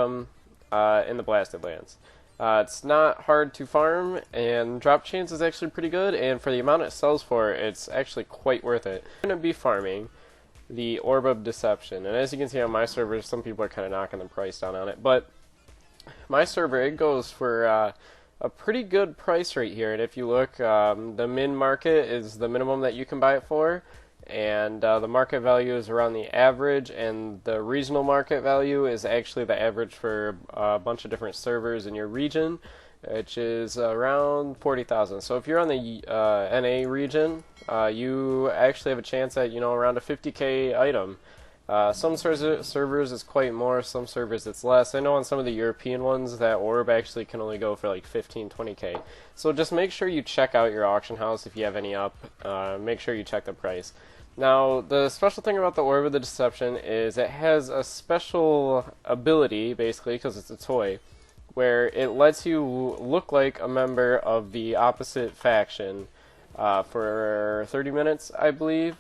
in the Blasted Lands. It's not hard to farm, and drop chance is actually pretty good, and for the amount it sells for, it's actually quite worth it. I'm going to be farming the Orb of Deception, and as you can see on my server, some people are kind of knocking the price down on it, but my server, it goes for a pretty good price right here, and if you look, the min market is the minimum that you can buy it for, and the market value is around the average, and the regional market value is actually the average for a bunch of different servers in your region, which is around 40,000. So if you're on the NA region, you actually have a chance at, around a 50k item. Some servers it's quite more, some servers it's less. I know on some of the European ones that orb actually can only go for like 15-20k. So just make sure you check out your auction house if you have any up. Make sure you check the price. Now, the special thing about the Orb of the Deception is it has a special ability, basically, because it's a toy, where it lets you look like a member of the opposite faction for 30 minutes, I believe.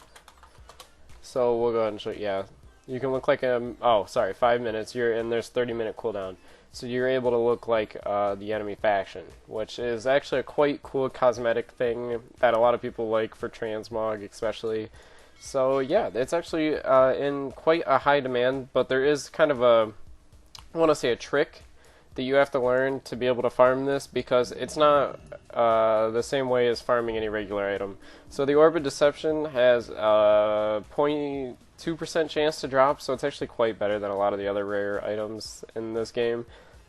So we'll go ahead and show you, yeah. You can look like a, 5 minutes, and there's 30-minute cooldown. So you're able to look like the enemy faction, which is actually a quite cool cosmetic thing that a lot of people like for transmog, especially. So yeah, it's actually in quite a high demand, but there is kind of I want to say a trick that you have to learn to be able to farm this, because it's not the same way as farming any regular item. So the Orb of Deception has a 0.2% chance to drop, so it's actually quite better than a lot of the other rare items in this game.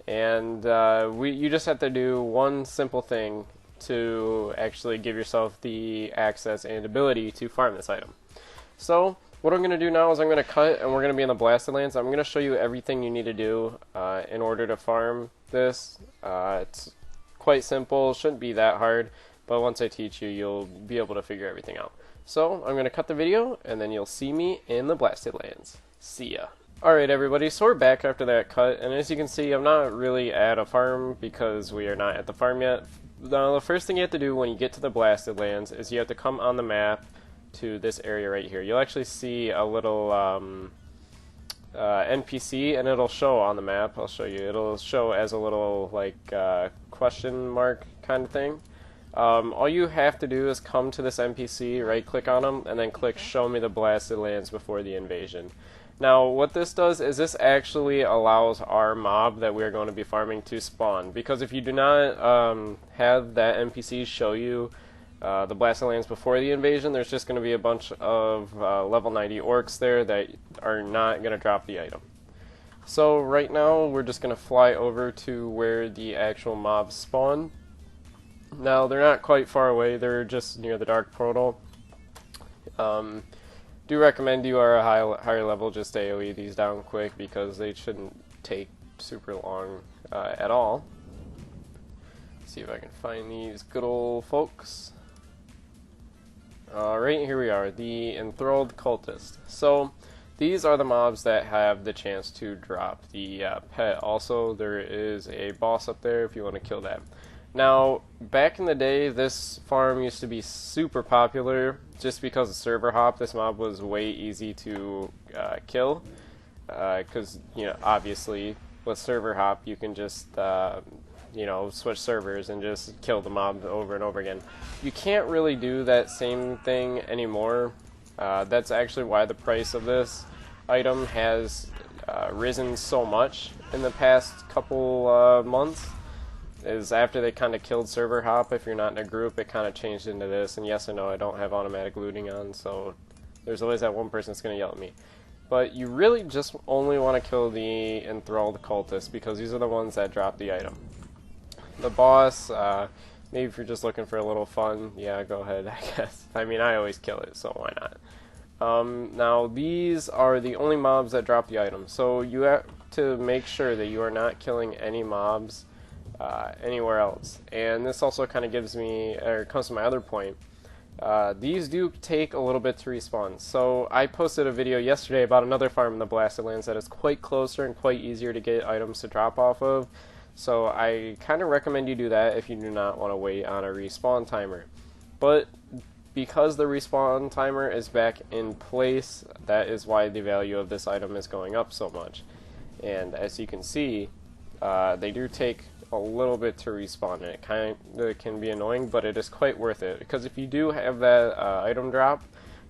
And you just have to do one simple thing to actually give yourself the access and ability to farm this item. So what I'm going to do now is I'm going to cut, and we're going to be in the Blasted Lands. I'm going to show you everything you need to do in order to farm this. It's quite simple, shouldn't be that hard, but once I teach you, you'll be able to figure everything out. So I'm going to cut the video, and then you'll see me in the Blasted Lands. See ya. Alright everybody, so we're back after that cut, and as you can see, I'm not really at a farm because we are not at the farm yet. Now, the first thing you have to do when you get to the Blasted Lands is you have to come on the map to this area right here. You'll actually see a little NPC, and it'll show on the map. I'll show you. It'll show as a little like question mark kind of thing. All you have to do is come to this NPC, right click on him, and then click Show Me the Blasted Lands Before the Invasion. Now what this does is this actually allows our mob that we're going to be farming to spawn, because if you do not have that NPC show you the Blasted Lands before the invasion, there's just going to be a bunch of level 90 orcs there that are not going to drop the item. So right now we're just going to fly over to where the actual mobs spawn. Now they're not quite far away, they're just near the dark portal. Do recommend you are a higher level, just AoE these down quick because they shouldn't take super long at all. Let's see if I can find these good old folks. Right here we are, the Enthralled Cultist. So these are the mobs that have the chance to drop the pet. Also, there is a boss up there if you want to kill that. Now, back in the day, this farm used to be super popular just because of server hop. This mob was way easy to kill because, obviously with server hop you can just switch servers and just kill the mob over and over again. You can't really do that same thing anymore. That's actually why the price of this item has risen so much in the past couple months. Is after they kind of killed server hop, if you're not in a group, it kind of changed into this. And yes, I know I don't have automatic looting on, so there's always that one person that's going to yell at me. But you really just only want to kill the Enthralled Cultists because these are the ones that drop the item. The boss, maybe if you're just looking for a little fun, yeah, go ahead, I guess. I mean, I always kill it, so why not? Now, these are the only mobs that drop the item, so you have to make sure that you are not killing any mobs anywhere else. And this also kind of comes to my other point. These do take a little bit to respawn. So I posted a video yesterday about another farm in the Blasted Lands that is quite closer and quite easier to get items to drop off of. So I kind of recommend you do that if you do not want to wait on a respawn timer. But because the respawn timer is back in place, that is why the value of this item is going up so much. And as you can see, they do take a little bit to respawn, and it kind of can be annoying, but it is quite worth it, because if you do have that item drop,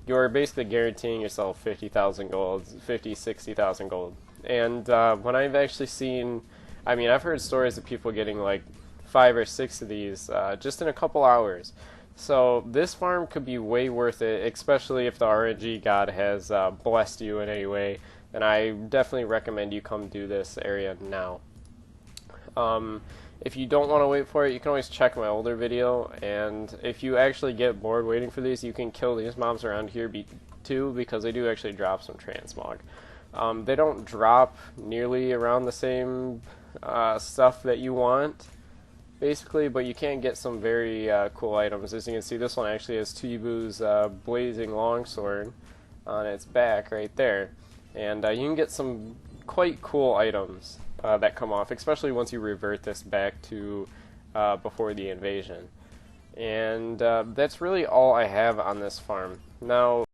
you're basically guaranteeing yourself 50,000 gold, 50, 60,000 gold. And when I've actually seen, I mean, I've heard stories of people getting like 5 or 6 of these just in a couple hours. So this farm could be way worth it, especially if the RNG god has blessed you in any way. And I definitely recommend you come do this area now. If you don't want to wait for it, you can always check my older video, and if you actually get bored waiting for these, you can kill these mobs around here too, because they do actually drop some transmog. They don't drop nearly around the same stuff that you want, basically, but you can get some very cool items. As you can see, this one actually has Tuibu's blazing longsword on its back right there, and you can get some quite cool items that come off, especially once you revert this back to before the invasion. And that's really all I have on this farm. Now,